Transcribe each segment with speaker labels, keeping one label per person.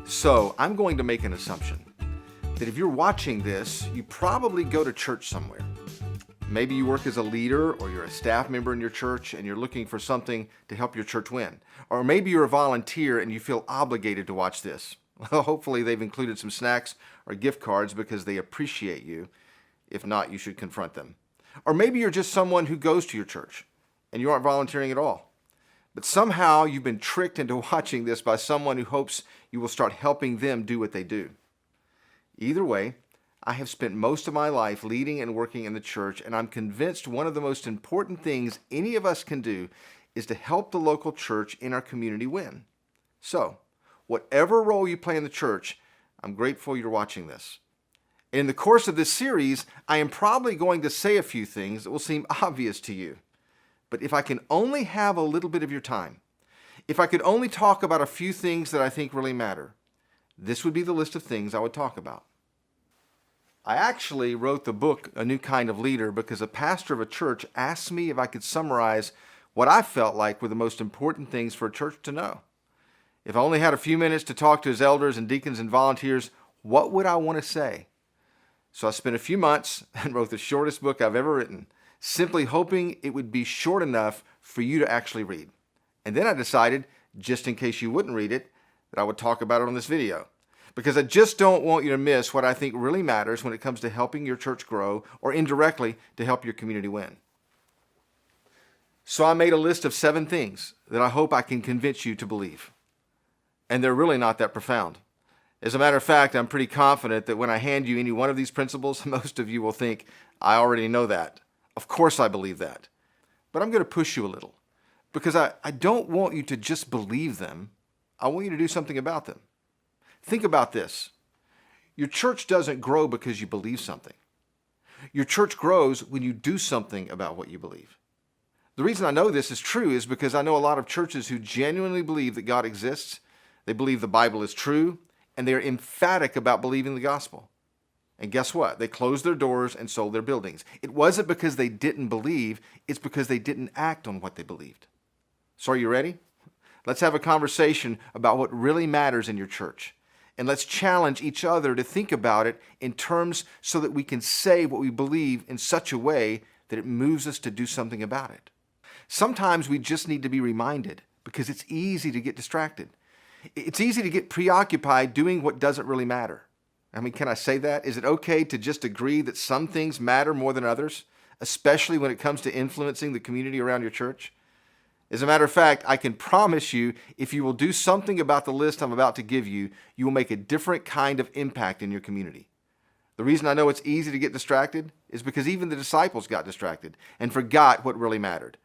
Speaker 1: So I'm going to make an assumption that if you're watching this, you probably go to church somewhere. Maybe you work as a leader or you're a staff member in your church and you're looking for something to help your church win. Or maybe you're a volunteer and you feel obligated to watch this. Well, hopefully they've included some snacks or gift cards because they appreciate you. If not, you should confront them. Or maybe you're just someone who goes to your church and you aren't volunteering at all. But somehow you've been tricked into watching this by someone who hopes you will start helping them do what they do. Either way, I have spent most of my life leading and working in the church, and I'm convinced one of the most important things any of us can do is to help the local church in our community win. So, whatever role you play in the church, I'm grateful you're watching this. In the course of this series, I am probably going to say a few things that will seem obvious to you. But if I can only have a little bit of your time, if I could only talk about a few things that I think really matter, this would be the list of things I would talk about. I actually wrote the book, A New Kind of Leader, because a pastor of a church asked me if I could summarize what I felt like were the most important things for a church to know. If I only had a few minutes to talk to his elders and deacons and volunteers, what would I want to say? So I spent a few months and wrote the shortest book I've ever written, simply hoping it would be short enough for you to actually read. And then I decided, just in case you wouldn't read it, that I would talk about it on this video. Because I just don't want you to miss what I think really matters when it comes to helping your church grow or indirectly to help your community win. So I made a list of 7 things that I hope I can convince you to believe. And they're really not that profound. As a matter of fact, I'm pretty confident that when I hand you any one of these principles, most of you will think, I already know that. Of course I believe that. But I'm going to push you a little because I don't want you to just believe them. I want you to do something about them. Think about this. Your church doesn't grow because you believe something. Your church grows when you do something about what you believe. The reason I know this is true is because I know a lot of churches who genuinely believe that God exists, they believe the Bible is true, and they are emphatic about believing the gospel. And guess what? They closed their doors and sold their buildings. It wasn't because they didn't believe, it's because they didn't act on what they believed. So are you ready? Let's have a conversation about what really matters in your church. And let's challenge each other to think about it in terms so that we can say what we believe in such a way that it moves us to do something about it. Sometimes we just need to be reminded because it's easy to get distracted. It's easy to get preoccupied doing what doesn't really matter. I mean, can I say that? Is it okay to just agree that some things matter more than others, especially when it comes to influencing the community around your church? As a matter of fact, I can promise you, if you will do something about the list I'm about to give you, you will make a different kind of impact in your community. The reason I know it's easy to get distracted is because even the disciples got distracted and forgot what really mattered.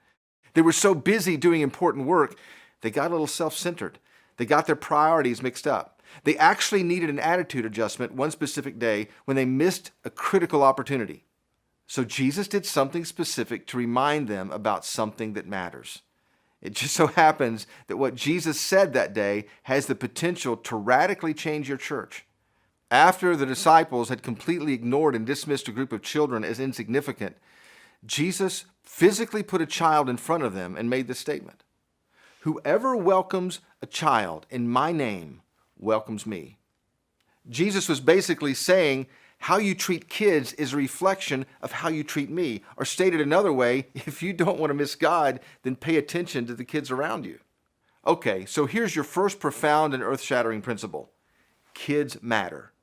Speaker 1: They were so busy doing important work, they got a little self-centered. They got their priorities mixed up. They actually needed an attitude adjustment one specific day when they missed a critical opportunity. So Jesus did something specific to remind them about something that matters. It just so happens that what Jesus said that day has the potential to radically change your church. After the disciples had completely ignored and dismissed a group of children as insignificant, Jesus physically put a child in front of them and made this statement. Whoever welcomes a child in my name welcomes me. Jesus was basically saying how you treat kids is a reflection of how you treat me. Or stated another way, if you don't want to miss God, then pay attention to the kids around you. Okay, so here's your first profound and earth-shattering principle. Kids matter.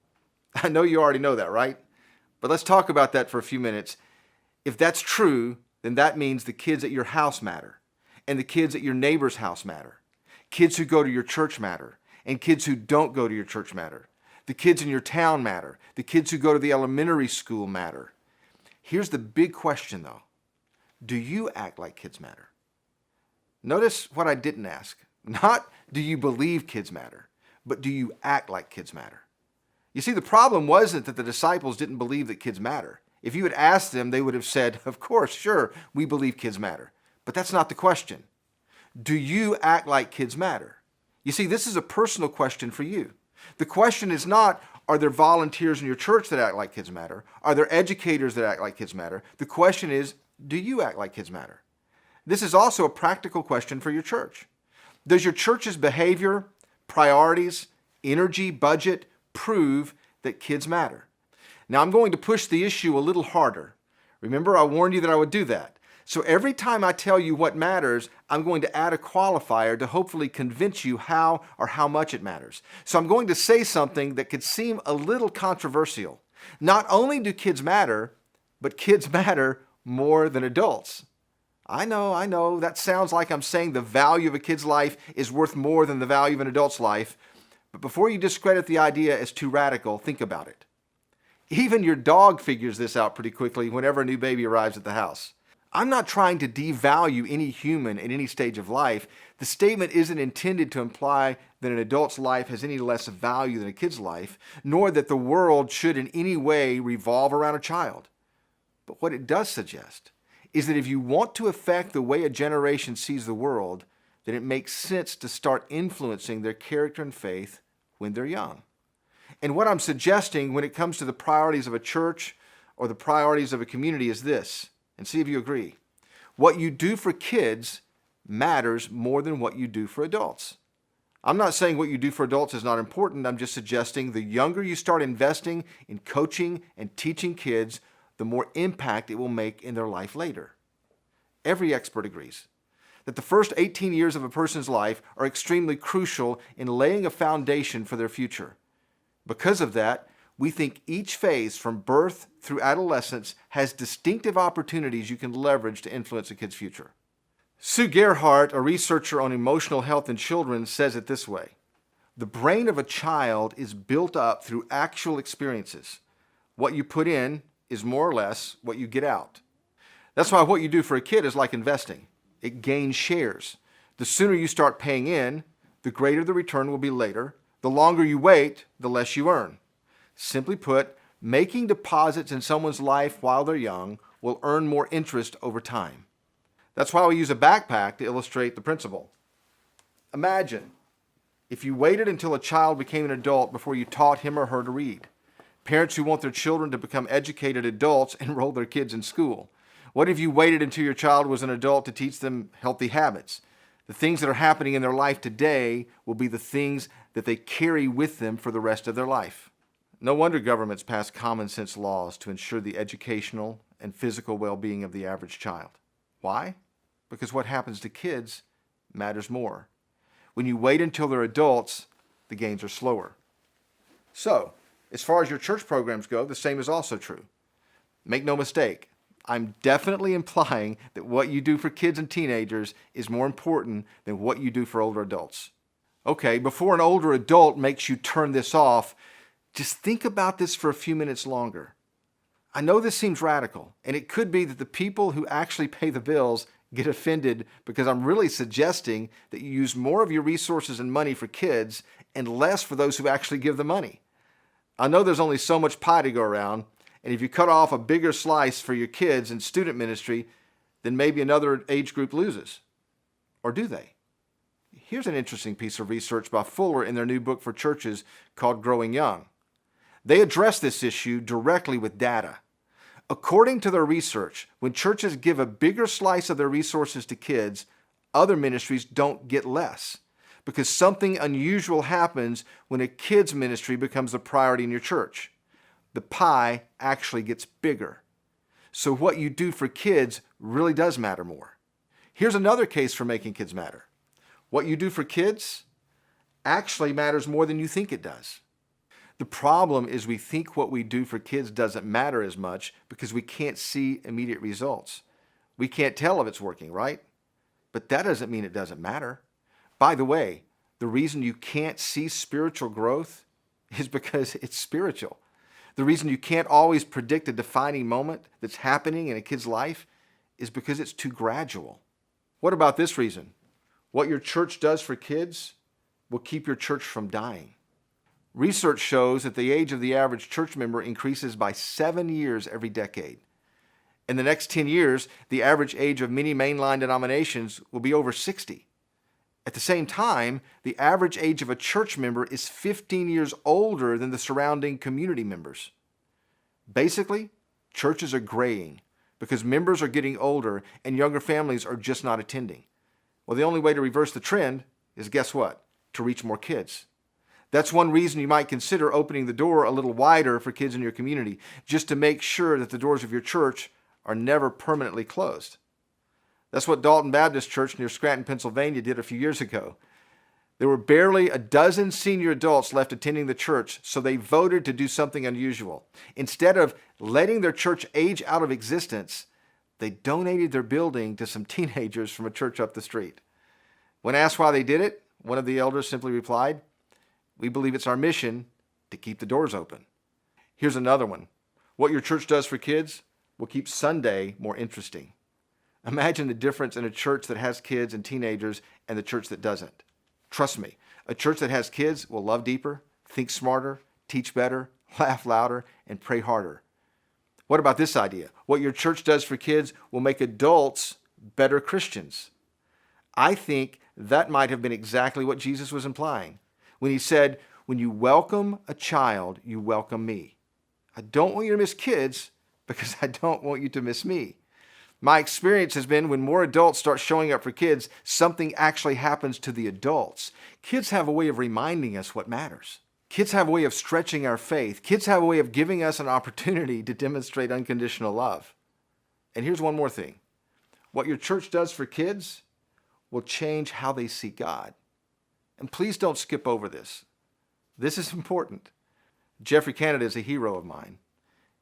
Speaker 1: I know you already know that, right? But let's talk about that for a few minutes. If that's true, then that means the kids at your house matter. And the kids at your neighbor's house matter. Kids who go to your church matter. And kids who don't go to your church matter. The kids in your town matter. The kids who go to the elementary school matter. Here's the big question, though. Do you act like kids matter? Notice what I didn't ask. Not do you believe kids matter, but do you act like kids matter? You see, the problem wasn't that the disciples didn't believe that kids matter. If you had asked them, they would have said, of course, sure, we believe kids matter. But that's not the question. Do you act like kids matter? You see, this is a personal question for you. The question is not, are there volunteers in your church that act like kids matter? Are there educators that act like kids matter? The question is, do you act like kids matter? This is also a practical question for your church. Does your church's behavior, priorities, energy, budget, prove that kids matter. Now I'm going to push the issue a little harder. Remember, I warned you that I would do that. So every time I tell you what matters, I'm going to add a qualifier to hopefully convince you how or how much it matters. So I'm going to say something that could seem a little controversial. Not only do kids matter, but kids matter more than adults. I know, that sounds like I'm saying the value of a kid's life is worth more than the value of an adult's life. But before you discredit the idea as too radical, think about it. Even your dog figures this out pretty quickly whenever a new baby arrives at the house. I'm not trying to devalue any human at any stage of life. The statement isn't intended to imply that an adult's life has any less value than a kid's life, nor that the world should in any way revolve around a child. But what it does suggest is that if you want to affect the way a generation sees the world, then it makes sense to start influencing their character and faith when they're young. And what I'm suggesting when it comes to the priorities of a church or the priorities of a community is this, and see if you agree. What you do for kids matters more than what you do for adults. I'm not saying what you do for adults is not important. I'm just suggesting the younger you start investing in coaching and teaching kids, the more impact it will make in their life later. Every expert agrees that the first 18 years of a person's life are extremely crucial in laying a foundation for their future. Because of that, we think each phase from birth through adolescence has distinctive opportunities you can leverage to influence a kid's future. Sue Gerhardt, a researcher on emotional health in children, says it this way: the brain of a child is built up through actual experiences. What you put in is more or less what you get out. That's why what you do for a kid is like investing. It gains shares. The sooner you start paying in, the greater the return will be later. The longer you wait, the less you earn. Simply put, making deposits in someone's life while they're young will earn more interest over time. That's why we use a backpack to illustrate the principle. Imagine if you waited until a child became an adult before you taught him or her to read. Parents who want their children to become educated adults enroll their kids in school. What if you waited until your child was an adult to teach them healthy habits? The things that are happening in their life today will be the things that they carry with them for the rest of their life. No wonder governments pass common sense laws to ensure the educational and physical well-being of the average child. Why? Because what happens to kids matters more. When you wait until they're adults, the gains are slower. So, as far as your church programs go, the same is also true. Make no mistake, I'm definitely implying that what you do for kids and teenagers is more important than what you do for older adults. Okay, before an older adult makes you turn this off, just think about this for a few minutes longer. I know this seems radical, and it could be that the people who actually pay the bills get offended because I'm really suggesting that you use more of your resources and money for kids and less for those who actually give the money. I know there's only so much pie to go around, and if you cut off a bigger slice for your kids in student ministry, then maybe another age group loses. Or do they? Here's an interesting piece of research by Fuller in their new book for churches called Growing Young. They address this issue directly with data. According to their research, when churches give a bigger slice of their resources to kids, other ministries don't get less, because something unusual happens when a kids ministry becomes a priority in your church. The pie actually gets bigger. So what you do for kids really does matter more. Here's another case for making kids matter. What you do for kids actually matters more than you think it does. The problem is we think what we do for kids doesn't matter as much because we can't see immediate results. We can't tell if it's working, right? But that doesn't mean it doesn't matter. By the way, the reason you can't see spiritual growth is because it's spiritual. The reason you can't always predict a defining moment that's happening in a kid's life is because it's too gradual. What about this reason? What your church does for kids will keep your church from dying. Research shows that the age of the average church member increases by 7 years every decade. In the next 10 years, the average age of many mainline denominations will be over 60. At the same time, the average age of a church member is 15 years older than the surrounding community members. Basically, churches are graying because members are getting older and younger families are just not attending. Well, the only way to reverse the trend is, guess what? To reach more kids. That's one reason you might consider opening the door a little wider for kids in your community, just to make sure that the doors of your church are never permanently closed. That's what Dalton Baptist Church near Scranton, Pennsylvania did a few years ago. There were barely a dozen senior adults left attending the church, so they voted to do something unusual. Instead of letting their church age out of existence, they donated their building to some teenagers from a church up the street. When asked why they did it, one of the elders simply replied, "We believe it's our mission to keep the doors open." Here's another one. What your church does for kids will keep Sunday more interesting. Imagine the difference in a church that has kids and teenagers and the church that doesn't. Trust me, a church that has kids will love deeper, think smarter, teach better, laugh louder, and pray harder. What about this idea? What your church does for kids will make adults better Christians. I think that might have been exactly what Jesus was implying when he said, "When you welcome a child, you welcome me." I don't want you to miss kids because I don't want you to miss me. My experience has been when more adults start showing up for kids, something actually happens to the adults. Kids have a way of reminding us what matters. Kids have a way of stretching our faith. Kids have a way of giving us an opportunity to demonstrate unconditional love. And here's one more thing. What your church does for kids will change how they see God. And please don't skip over this. This is important. Jeffrey Canada is a hero of mine.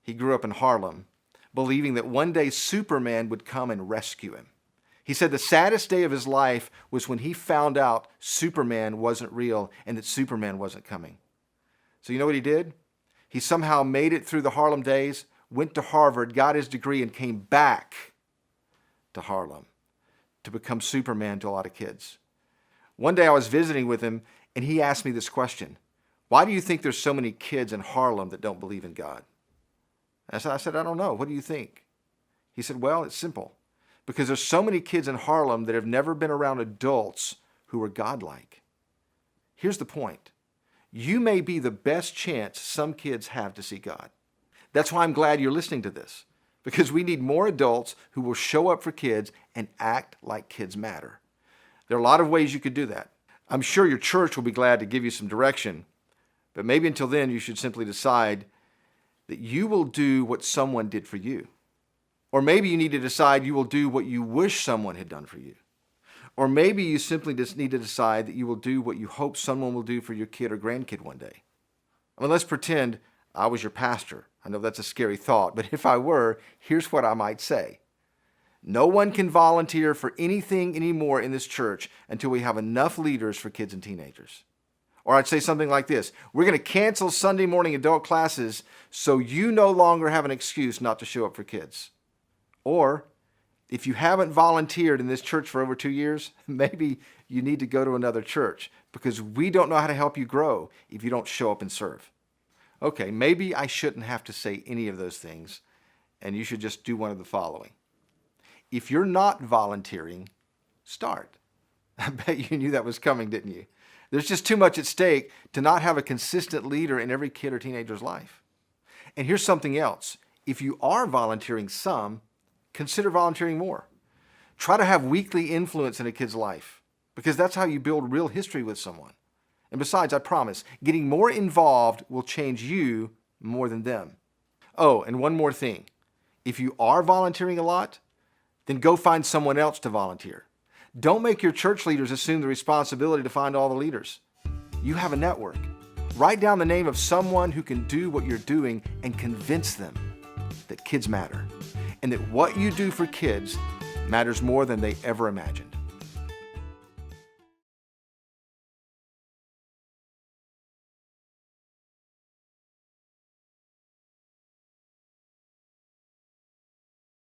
Speaker 1: He grew up in Harlem, believing that one day Superman would come and rescue him. He said the saddest day of his life was when he found out Superman wasn't real and that Superman wasn't coming. So you know what he did? He somehow made it through the Harlem days, went to Harvard, got his degree, and came back to Harlem to become Superman to a lot of kids. One day I was visiting with him and he asked me this question: "Why do you think there's so many kids in Harlem that don't believe in God?" I said, "I don't know. What do you think?" He said, "Well, it's simple. Because there's so many kids in Harlem that have never been around adults who are godlike." Here's the point. You may be the best chance some kids have to see God. That's why I'm glad you're listening to this, because we need more adults who will show up for kids and act like kids matter. There are a lot of ways you could do that. I'm sure your church will be glad to give you some direction, but maybe until then you should simply decide that you will do what someone did for you. Or maybe you need to decide you will do what you wish someone had done for you. Or maybe you simply just need to decide that you will do what you hope someone will do for your kid or grandkid one day. I mean, let's pretend I was your pastor. I know that's a scary thought, but if I were, here's what I might say. No one can volunteer for anything anymore in this church until we have enough leaders for kids and teenagers. Or I'd say something like this: we're going to cancel Sunday morning adult classes so you no longer have an excuse not to show up for kids. Or if you haven't volunteered in this church for over 2 years, maybe you need to go to another church because we don't know how to help you grow if you don't show up and serve. Okay, maybe I shouldn't have to say any of those things, and you should just do one of the following. If you're not volunteering, start. I bet you knew that was coming, didn't you? There's just too much at stake to not have a consistent leader in every kid or teenager's life. And here's something else. If you are volunteering some, consider volunteering more. Try to have weekly influence in a kid's life, because that's how you build real history with someone. And besides, I promise, getting more involved will change you more than them. Oh, and one more thing. If you are volunteering a lot, then go find someone else to volunteer. Don't make your church leaders assume the responsibility to find all the leaders. You have a network. Write down the name of someone who can do what you're doing and convince them that kids matter and that what you do for kids matters more than they ever imagined.